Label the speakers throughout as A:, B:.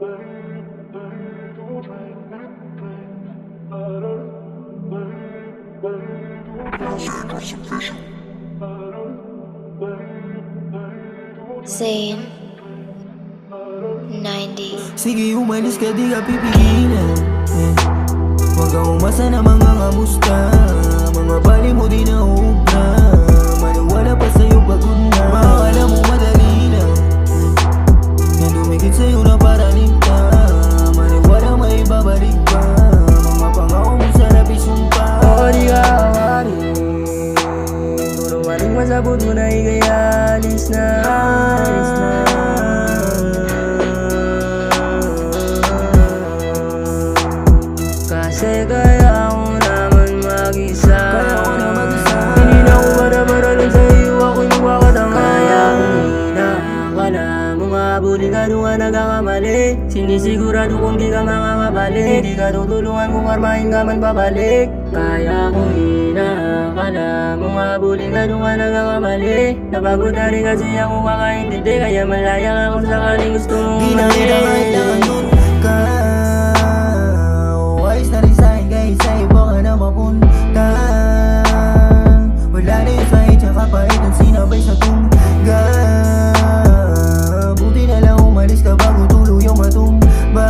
A: Zayn 90s.
B: Sige umalis ka, di ka pipigilan Huwag kang umasa na mga ngamusta. Mga bali mo di na uubra. Maniwala pa sa'yo pagod na. Makakala mo madali lang Yan dumikit sa'yo na paraling ka. Maniwala may babalik pa. Mga pangako mo sarap isumpa.
C: Oo, di ka awari. Puro maling masabot mo na ikaya alis na. Kasi kaya ako naman mag-isa. Hindi na ako barabaralin sa iyo, ako'y magwakatanga. Kaya kung hinakala mo mahabulin ka doon ka nagkakamali. Sinisigurado kung di ka makakabalik. Di ka tutulungan kung armahin ka man babalik. Kaya kung hinakala mo mahabulin ka doon ka nagkakamali. Napagod na rin kasi ako kakaintindi. Kaya malaya ka kung sakaling gusto mong
B: Di na kita kailangan nun ka. Ayos na rin sa'kin kahit sa iba ka na mapunta. Wala na yung sa'yo tsaka pa itong sinabay sa tungga. Buti na lang umalis ka bago tuluyang matumba.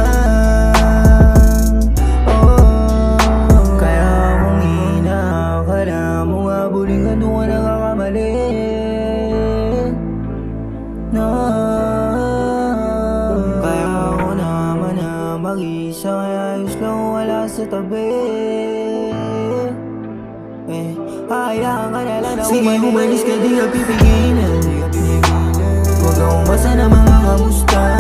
B: Kaya kung hinakala mo nga buling ka doon ka nakakamali na. Kaya ako naman na mag-isa, kaya ayos lang wala sa tabi. Hayaan ka na lang na sige umalis ka, di ka pipigilan. Huwag kang umasa na mga ngamusta.